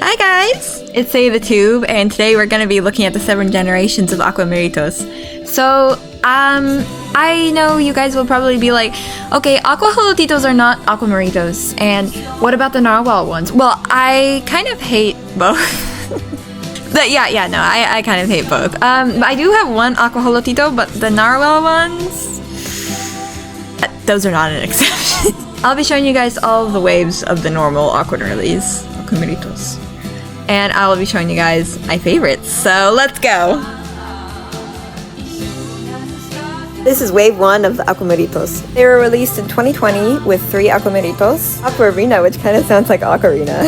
Hi guys! It's Say the Tube, and today we're gonna be looking at the 7 generations of Aquameritos. So, I know you guys will probably be like, okay, Aqua Holotitos are not Aquameritos, and what about the Narwhal ones? Well, I kind of hate both. I kind of hate both. I do have one Aqua Holotito, but the Narwhal ones, those are not an exception. I'll be showing you guys all of the waves of the normal Aquameritos. And I'll be showing you guys my favorites, so let's go! This is wave 1 of the Aquameritos. They were released in 2020 with 3 Aquameritos. Aquarina, which kind of sounds like Ocarina.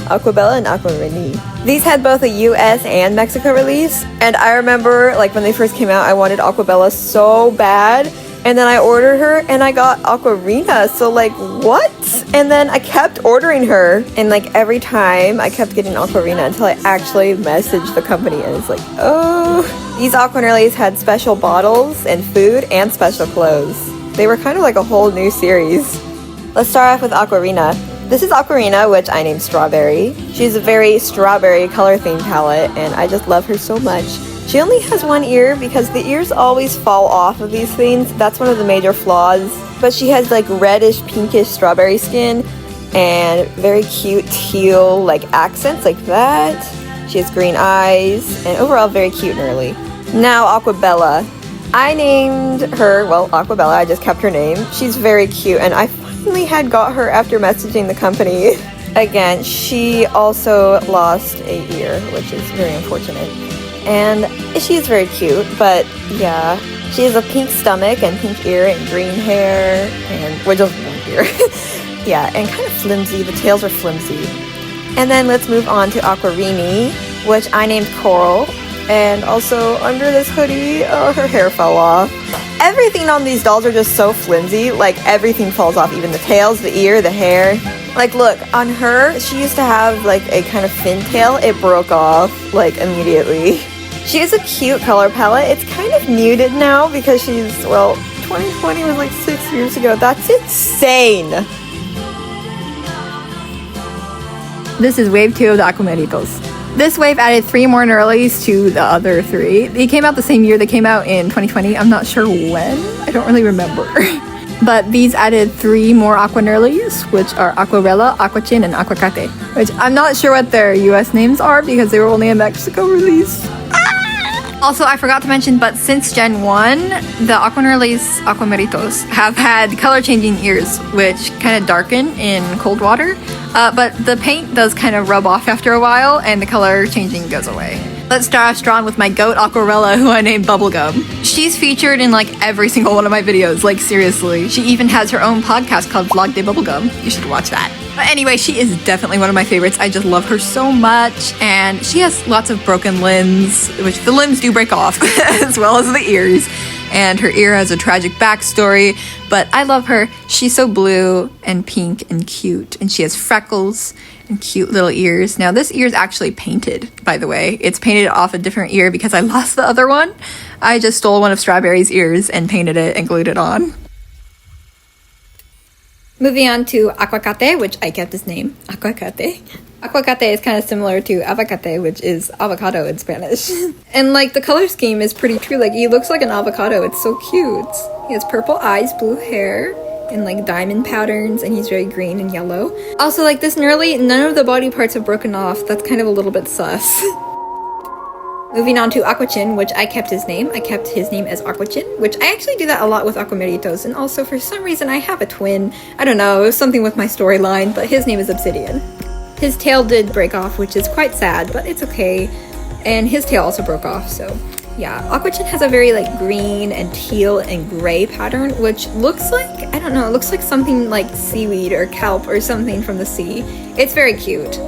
Aquabella and Aquarini. These had both a US and Mexico release, and I remember like when they first came out, I wanted Aquabella so bad. And then I ordered her and I got Aquarina, so like, what? And then I kept ordering her, and like every time I kept getting Aquarina until I actually messaged the company, and it's like, oh. These Aquanerlies had special bottles and food and special clothes. They were kind of like a whole new series. Let's start off with Aquarina. This is Aquarina, which I named Strawberry. She's a very strawberry color theme palette, and I just love her so much. She only has one ear because the ears always fall off of these things. That's one of the major flaws. But she has like reddish, pinkish strawberry skin and very cute teal like accents like that. She has green eyes and overall very cute and early. Now Aquabella. I named her, well, Aquabella, I just kept her name. She's very cute, and I finally had got her after messaging the company. Again, she also lost a ear, which is very unfortunate. And she is very cute, but yeah, she has a pink stomach and pink ear and green hair, and well, just one ear. Yeah, and kind of flimsy. The tails are flimsy. And then let's move on to Aquarini, which I named Coral. And also under this hoodie, oh, her hair fell off. Everything on these dolls are just so flimsy, like everything falls off, even the tails, the ear, the hair. Like look, on her, she used to have like a kind of fin tail. It broke off like immediately. She has a cute color palette. It's kind of muted now because she's, well, 2020 was like 6 years ago. That's insane! This is wave 2 of the Aquameritos. This wave added 3 more Nerlies to the other 3. They came out the same year. They came out in 2020. I'm not sure when. I don't really remember. But these added 3 more Aqua Nerlies, which are Aquarella, Aquachin, and Aquacate. Which I'm not sure what their US names are because they were only a Mexico release. Also, I forgot to mention, but since Gen 1, the Aquanerlies Aquameritos have had color-changing ears, which kind of darken in cold water. But the paint does kind of rub off after a while, and the color changing goes away. Let's start off strong with my goat Aquarella, who I named Bubblegum. She's featured in like every single one of my videos, like seriously. She even has her own podcast called Vlog de Bubblegum. You should watch that. But anyway, she is definitely one of my favorites. I just love her so much, and she has lots of broken limbs, which the limbs do break off, as well as the ears. And her ear has a tragic backstory, but I love her. She's so blue and pink and cute, and she has freckles and cute little ears. Now, this ear is actually painted, by the way. It's painted off a different ear because I lost the other one. I just stole one of Strawberry's ears and painted it and glued it on. Moving on to Aquacate, which I kept his name, Aquacate. Aquacate is kind of similar to avocate, which is avocado in Spanish. And like the color scheme is pretty true. Like he looks like an avocado. It's so cute. He has purple eyes, blue hair, and like diamond patterns, and he's very green and yellow. Also, like this Nerly, none of the body parts have broken off. That's kind of a little bit sus. Moving on to Aquachin, which I kept his name. I kept his name as Aquachin, which I actually do that a lot with Aquameritos. And also, for some reason, I have a twin. I don't know, it was something with my storyline, but his name is Obsidian. His tail did break off, which is quite sad, but it's okay. And his tail also broke off, so yeah. Aquachin has a very like green and teal and gray pattern, which looks like, I don't know, it looks like something like seaweed or kelp or something from the sea. It's very cute.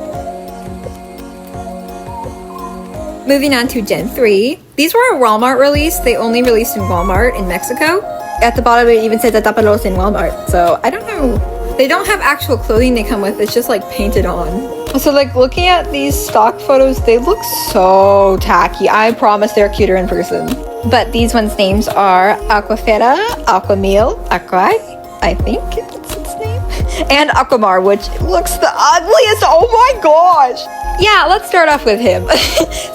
Moving on to Gen 3. These were a Walmart release. They only released in Walmart in Mexico. At the bottom it even says Tapalos in Walmart, so I don't know. They don't have actual clothing they come with, it's just like painted on. So like looking at these stock photos, they look so tacky. I promise they're cuter in person. But these ones' names are Aquafera, Aquamil, Aquai, I think it's its name. And Aquamar, which looks the ugliest. Oh my gosh. Yeah, let's start off with him.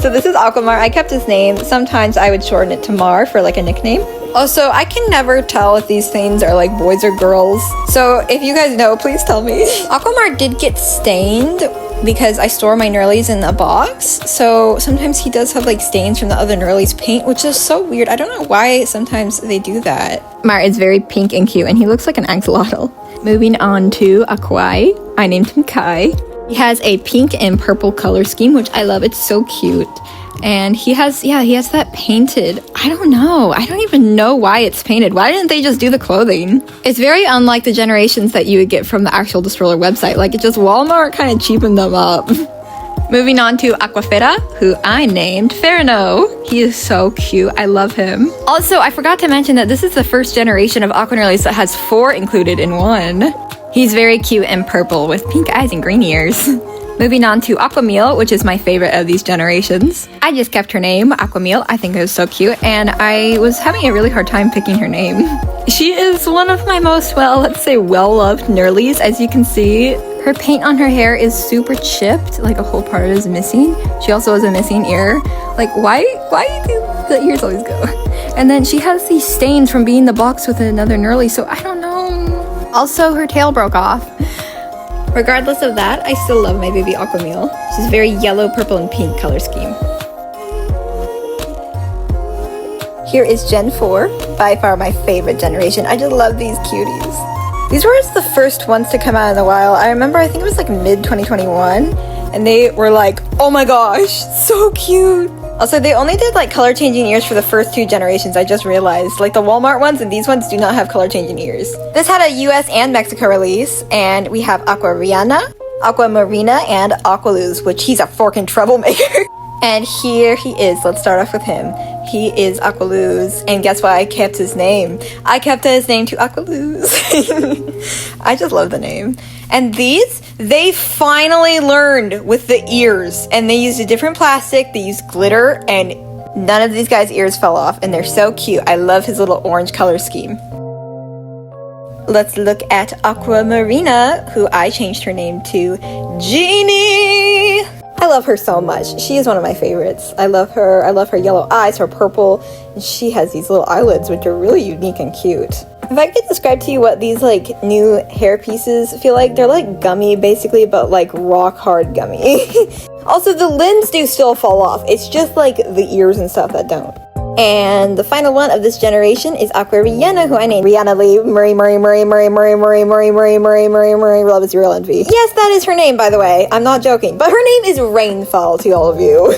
So this is Aquamar. I kept his name. Sometimes I would shorten it to Mar for like a nickname. Also, I can never tell if these things are like boys or girls. So if you guys know, please tell me. Aquamar did get stained because I store my Nerlies in a box. So sometimes he does have like stains from the other Nerlies paint, which is so weird. I don't know why sometimes they do that. Mar is very pink and cute, and he looks like an axolotl. Moving on to Aquai. I named him Kai. He has a pink and purple color scheme, which I love. It's so cute. And he has that painted. I don't know. I don't even know why it's painted. Why didn't they just do the clothing? It's very unlike the Generations that you would get from the actual Destroyer website. Like, it just Walmart kind of cheapened them up. Moving on to Aquafera, who I named Ferino. He is so cute. I love him. Also, I forgot to mention that this is the first generation of Aquanerlies that has 4 included in one. He's very cute and purple with pink eyes and green ears. Moving on to Aquamille, which is my favorite of these generations. I just kept her name, Aquamille. I think it was so cute, and I was having a really hard time picking her name. She is one of my most, let's say well-loved Nerlies. As you can see, her paint on her hair is super chipped, like a whole part of it is missing. She also has a missing ear. Like, why do the ears always go? And then she has these stains from being in the box with another Nerlie, so I don't know. Also, her tail broke off. Regardless of that, I still love my baby Aquamille. She's very yellow, purple, and pink color scheme. Here is Gen 4, by far my favorite generation. I just love these cuties. These were the first ones to come out in the wild. I remember, I think it was like mid-2021, and they were like, oh my gosh, so cute. Also, they only did like color changing ears for the first 2 generations, I just realized. Like the Walmart ones and these ones do not have color changing ears. This had a US and Mexico release, and we have Aquariana, Aquamarina, and Aqualuz, which he's a forking troublemaker. And here he is. Let's start off with him. He is Aqualuz, and guess what? I kept his name. I kept his name to Aqualuz. I just love the name. And these, they finally learned with the ears, and they used a different plastic, they used glitter, and none of these guys' ears fell off, and they're so cute. I love his little orange color scheme. Let's look at Aquamarina, who I changed her name to Genie. I love her so much. She is one of my favorites. I love her. I love her yellow eyes, her purple, and she has these little eyelids, which are really unique and cute. If I could describe to you what these like new hair pieces feel like, they're like gummy basically, but like rock hard gummy. Also, the limbs do still fall off. It's just like the ears and stuff that don't. And the final one of this generation is Aquariana, who I named Rihanna Lee Murray Love is Real Envy. Yes, that is her name, by the way. I'm not joking. But her name is Rainfall to all of you.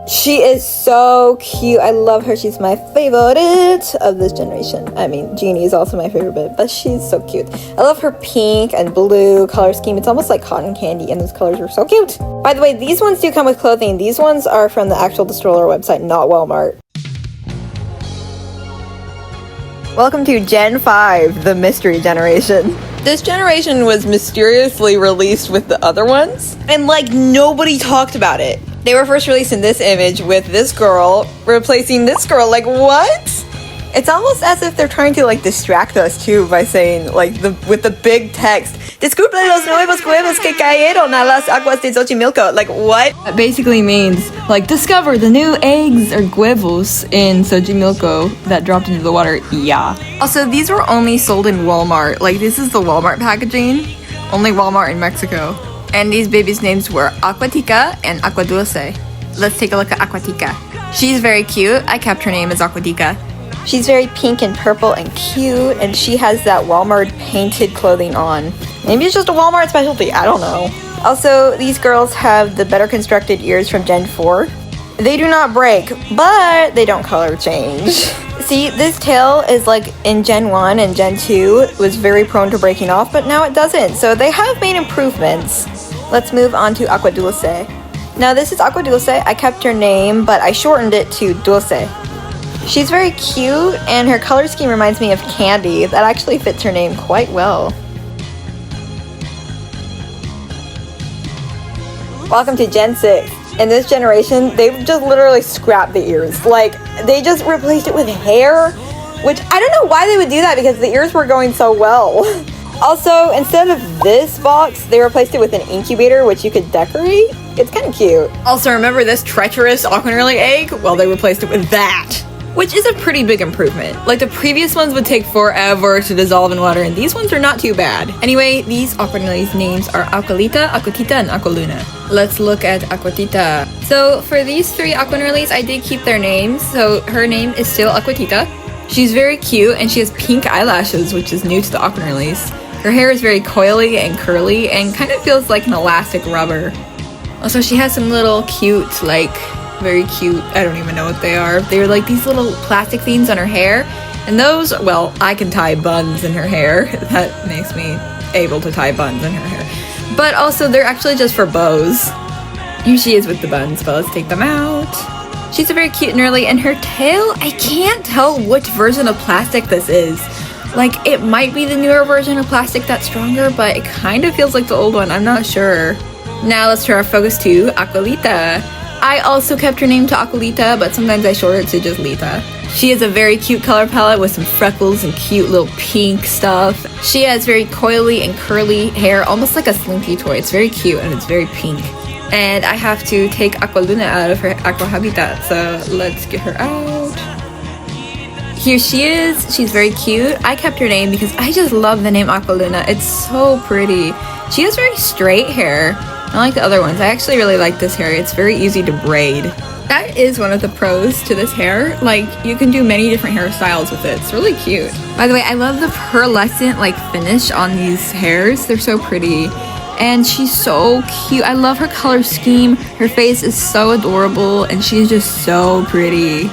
She is so cute. I love her. She's my favorite of this generation. I mean, Genie is also my favorite, but she's so cute. I love her pink and blue color scheme. It's almost like cotton candy, and those colors are so cute. By the way, these ones do come with clothing. These ones are from the actual Destroyer website, not Walmart. Welcome to Gen 5, the mystery generation. This generation was mysteriously released with the other ones, and like nobody talked about it. They were first released in this image with this girl replacing this girl. Like, what? It's almost as if they're trying to like distract us too by saying like with the big text, "Descubre los nuevos huevos que cayeron a las aguas de Xochimilco." Like, what? That basically means, like, discover the new eggs or huevos in Xochimilco that dropped into the water. Yeah. Also, these were only sold in Walmart. Like, this is the Walmart packaging. Only Walmart in Mexico. And these babies' names were Aquatica and Aquadulce. Let's take a look at Aquatica. She's very cute. I kept her name as Aquatica. She's very pink and purple and cute, and she has that Walmart painted clothing on. Maybe it's just a Walmart specialty, I don't know. Also, these girls have the better constructed ears from Gen 4. They do not break, but they don't color change. See, this tail is like in Gen 1 and Gen 2 was very prone to breaking off, but now it doesn't, so they have made improvements. Let's move on to Aquadulce. Now this is Aquadulce. I kept her name, but I shortened it to Dulce. She's very cute, and her color scheme reminds me of candy. That actually fits her name quite well. Welcome to Gen 6. In this generation, they've just literally scrapped the ears. Like, they just replaced it with hair, which I don't know why they would do that because the ears were going so well. Also, instead of this box, they replaced it with an incubator, which you could decorate. It's kind of cute. Also, remember this treacherous aquamarine egg? Well, they replaced it with that, which is a pretty big improvement. Like, the previous ones would take forever to dissolve in water, and these ones are not too bad. Anyway, these aquamarines names are Aqualita, Aquatita, and Aqualuna. Let's look at Aquatita. So for these 3 aquamarines, I did keep their names. So her name is still Aquatita. She's very cute, and she has pink eyelashes, which is new to the aquamarines. Her hair is very coily and curly, and kind of feels like an elastic rubber. Also, she has some little cute, like, very cute, I don't even know what they are. They're like these little plastic things on her hair, and those, well, I can tie buns in her hair. That makes me able to tie buns in her hair. But also, they're actually just for bows. Here she is with the buns, but let's take them out. She's a very cute nerly, and her tail, I can't tell which version of plastic this is. Like, it might be the newer version of plastic that's stronger, but it kind of feels like the old one, I'm not sure. Now let's turn our focus to Aqualita. I also kept her name to Aqualita, but sometimes I short it to just Lita. She has a very cute color palette with some freckles and cute little pink stuff. She has very coily and curly hair, almost like a Slinky toy. It's very cute and it's very pink. And I have to take Aqualuna out of her aqua habitat, so let's get her out. Here she is. She's very cute. I kept her name because I just love the name Aqualuna. It's so pretty. She has very straight hair. Unlike the other ones, I actually really like this hair. It's very easy to braid. That is one of the pros to this hair. Like, you can do many different hairstyles with it. It's really cute. By the way, I love the pearlescent, like, finish on these hairs. They're so pretty. And she's so cute. I love her color scheme. Her face is so adorable, and she's just so pretty.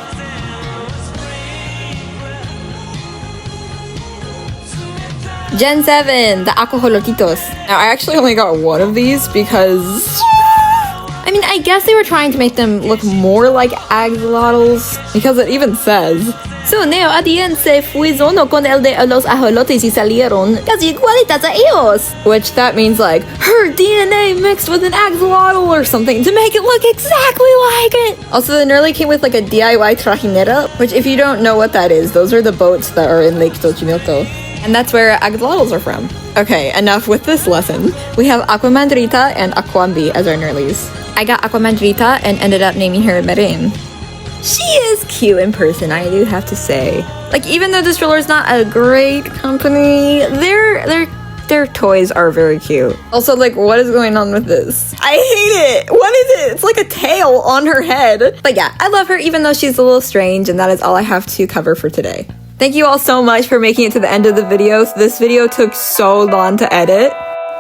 Gen 7, the Aquaholotitos. Now, I actually only got one of these because... I mean, I guess they were trying to make them look more like axolotls, because it even says... Su neoadiense fuizono con el de los ajolotes y salieron casi igualitas a ellos. Which that means like, her DNA mixed with an axolotl or something to make it look exactly like it. Also, the Nerly came with like a DIY trajinera, which if you don't know what that is, those are the boats that are in Lake Xochimilco. And that's where axolotls are from. Okay, enough with this lesson. We have Aquamandrita and Aquambi as our Nerlies. I got Aquamandrita and ended up naming her Merin. She is cute in person, I do have to say. Like, even though this roller is not a great company, their toys are very cute. Also, like, what is going on with this? I hate it! What is it? It's like a tail on her head. But yeah, I love her even though she's a little strange, and that is all I have to cover for today. Thank you all so much for making it to the end of the video. This video took so long to edit.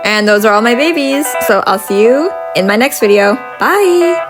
And those are all my babies. So I'll see you in my next video. Bye!